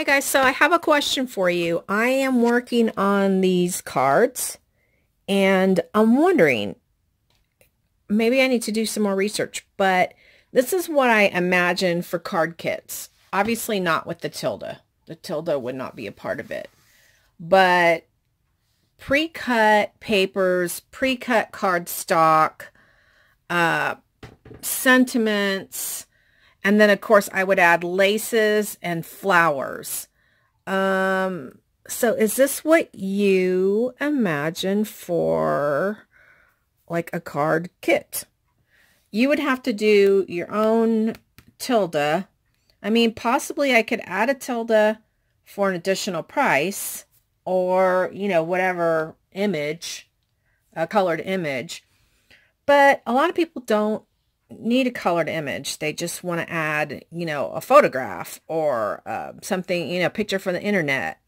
Hi guys, so I have a question for you. I am working on these cards and I'm wondering, maybe I need to do some more research, but this is what I imagine for card kits. Obviously not with the tilde. The tilde would not be a part of it. But pre-cut papers, pre-cut cardstock, sentiments, and then, of course, I would add laces and flowers. So is this what you imagine for like a card kit? You would have to do your own tilde. I mean, possibly I could add a tilde for an additional price or, you know, whatever image, a colored image. But a lot of people don't need a colored image. They just want to add, you know, a photograph or something, you know, picture from the internet.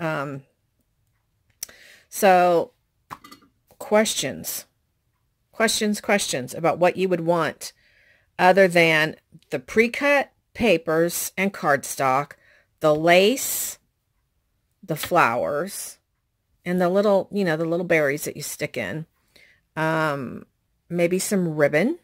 So questions about what you would want other than the pre-cut papers and cardstock, the lace, the flowers, and the little, you know, the little berries that you stick in. Maybe some ribbon.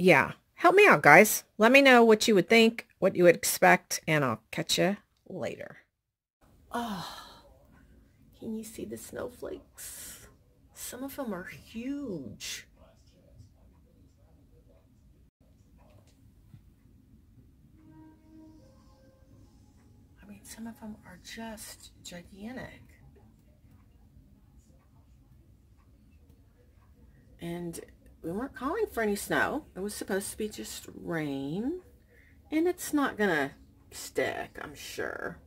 Yeah, help me out, guys. Let me know what you would think, what you would expect, and I'll catch you later. Oh, can you see the snowflakes? Some of them are huge. I mean, some of them are just gigantic. And we weren't calling for any snow. It was supposed to be just rain. And it's not gonna stick, I'm sure.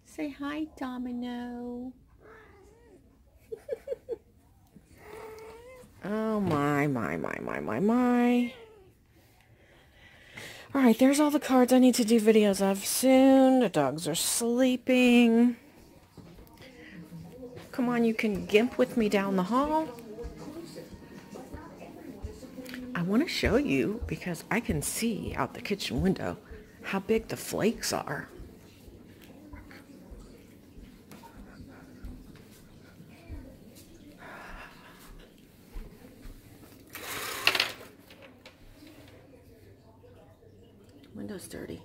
Say hi, Domino. Oh my. Alright, there's all the cards I need to do videos of soon. The dogs are sleeping. Come on, you can gimp with me down the hall. I want to show you, because I can see out the kitchen window, how big the flakes are. Window's dirty.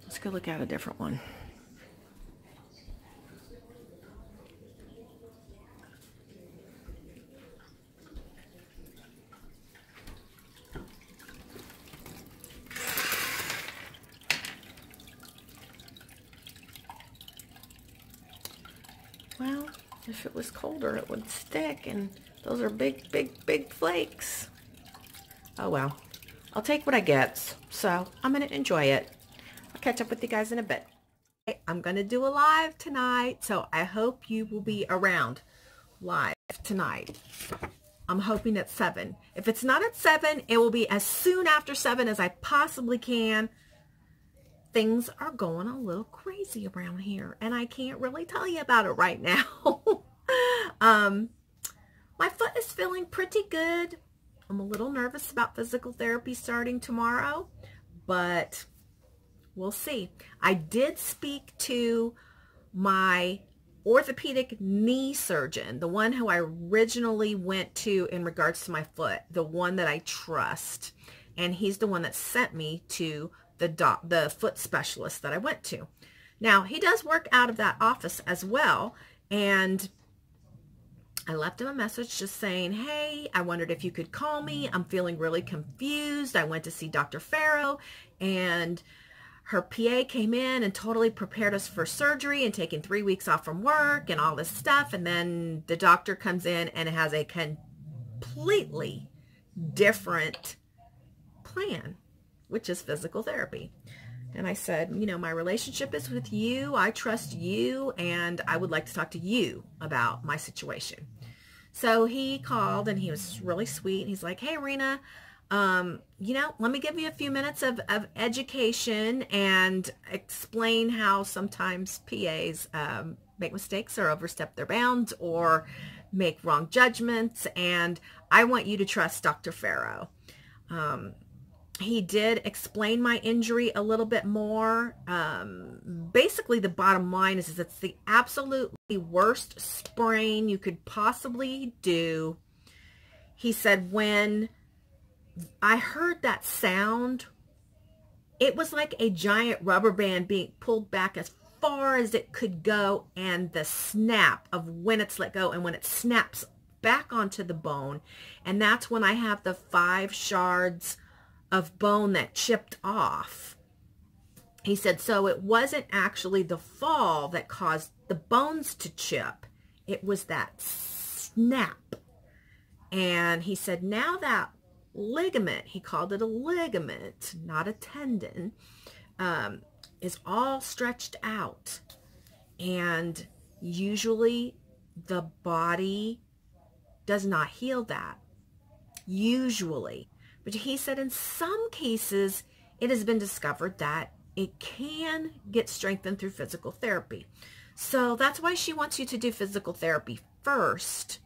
Let's go look at a different one. Well, if it was colder, it would stick, and those are big flakes. Oh well. I'll take what I get, so I'm going to enjoy it. I'll catch up with you guys in a bit. I'm going to do a live tonight, so I hope you will be around live tonight. I'm hoping at 7. If it's not at 7, it will be as soon after 7 as I possibly can. Things are going a little crazy around here, and I can't really tell you about it right now. My foot is feeling pretty good. I'm a little nervous about physical therapy starting tomorrow, but we'll see. I did speak to my orthopedic knee surgeon, the one who I originally went to in regards to my foot, the one that I trust, and he's the one that sent me to the foot specialist that I went to. Now, he does work out of that office as well, and I left him a message just saying, hey, I wondered if you could call me. I'm feeling really confused. I went to see Dr. Farrow, and her PA came in and totally prepared us for surgery and taking 3 weeks off from work and all this stuff. And then the doctor comes in and has a completely different plan, which is physical therapy. And I said, you know, my relationship is with you. I trust you, and I would like to talk to you about my situation. So he called, and he was really sweet. He's like, hey, Rena, you know, let me give you a few minutes of education and explain how sometimes PAs make mistakes or overstep their bounds or make wrong judgments. And I want you to trust Dr. Farrow. He did explain my injury a little bit more. Basically, the bottom line is it's the absolutely worst sprain you could possibly do. He said, when I heard that sound, it was like a giant rubber band being pulled back as far as it could go, and the snap of when it's let go and when it snaps back onto the bone. And that's when I have the 5 shards of bone that chipped off. He said, so it wasn't actually the fall that caused the bones to chip. It was that snap. And he said, now that ligament, he called it a ligament, not a tendon, is all stretched out. And usually the body does not heal that. Usually. But he said in some cases, it has been discovered that it can get strengthened through physical therapy. So that's why she wants you to do physical therapy first,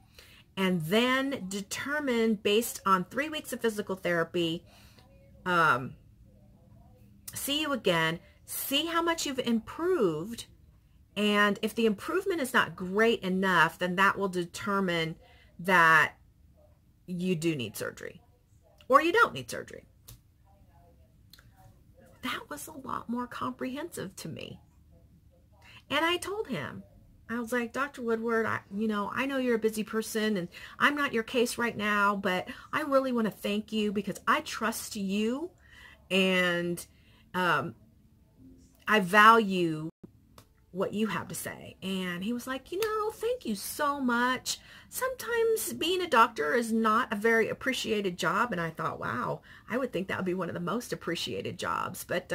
and then determine based on 3 weeks of physical therapy, see you again, see how much you've improved. And if the improvement is not great enough, then that will determine that you do need surgery. Or you don't need surgery. That was a lot more comprehensive to me. And I told him, I was like, Dr. Woodward, I know you're a busy person and I'm not your case right now, but I really want to thank you because I trust you and I value what you have to say. And he was like, thank you so much. Sometimes being a doctor is not a very appreciated job. And I thought, wow, I would think that would be one of the most appreciated jobs. But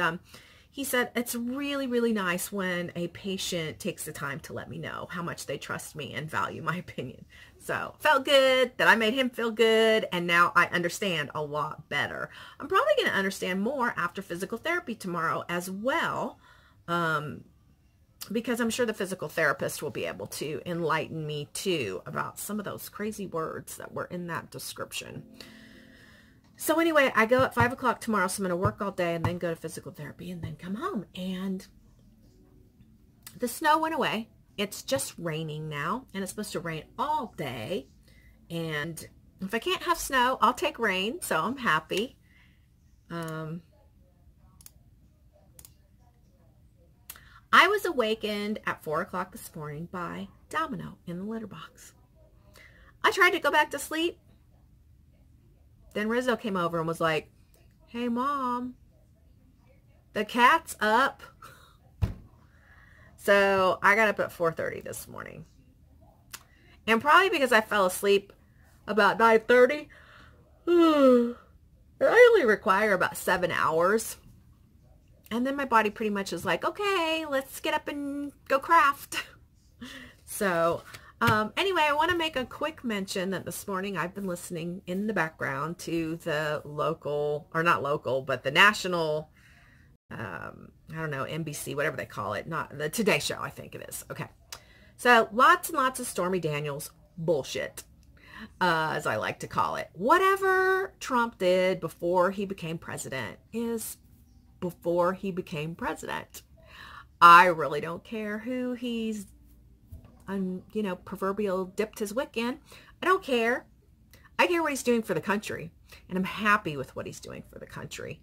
he said, it's really, really nice when a patient takes the time to let me know how much they trust me and value my opinion. So felt good that I made him feel good. And now I understand a lot better. I'm probably going to understand more after physical therapy tomorrow as well. Because I'm sure the physical therapist will be able to enlighten me too about some of those crazy words that were in that description. So anyway, I go at 5 o'clock tomorrow, so I'm going to work all day and then go to physical therapy and then come home. And the snow went away. It's just raining now, and it's supposed to rain all day. And if I can't have snow, I'll take rain, so I'm happy. I was awakened at 4 o'clock this morning by Domino in the litter box. I tried to go back to sleep. Then Rizzo came over and was like, hey, Mom, the cat's up. So I got up at 4:30 this morning. And probably because I fell asleep about 9:30, I only require about 7 hours. And then my body pretty much is like, okay, let's get up and go craft. So anyway, I want to make a quick mention that this morning I've been listening in the background to the local, or not local, but the national, I don't know, NBC, whatever they call it, not the Today Show, I think it is. Okay. So lots and lots of Stormy Daniels bullshit, as I like to call it. Whatever Trump did before he became president is before he became president. I really don't care who he's, proverbial dipped his wick in. I don't care. I care what he's doing for the country. And I'm happy with what he's doing for the country.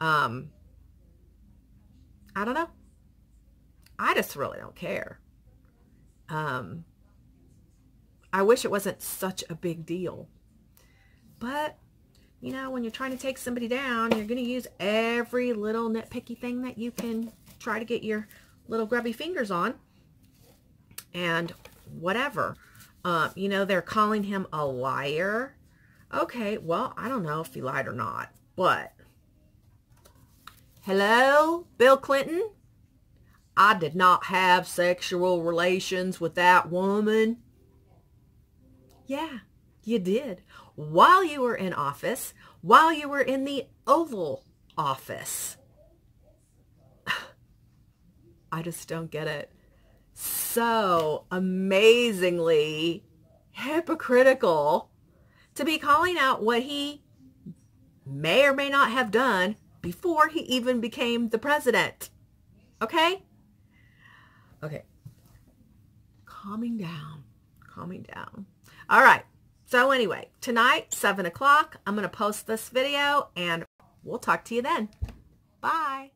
I don't know. I just really don't care. I wish it wasn't such a big deal. But when you're trying to take somebody down, you're going to use every little nitpicky thing that you can try to get your little grubby fingers on. And whatever. They're calling him a liar. Okay, well, I don't know if he lied or not. But, hello, Bill Clinton? I did not have sexual relations with that woman. Yeah, you did. While you were in office, while you were in the Oval Office. I just don't get it. So amazingly hypocritical to be calling out what he may or may not have done before he even became the president. Okay? Okay. Calming down. Calming down. All right. So anyway, tonight, 7 o'clock, I'm going to post this video, and we'll talk to you then. Bye.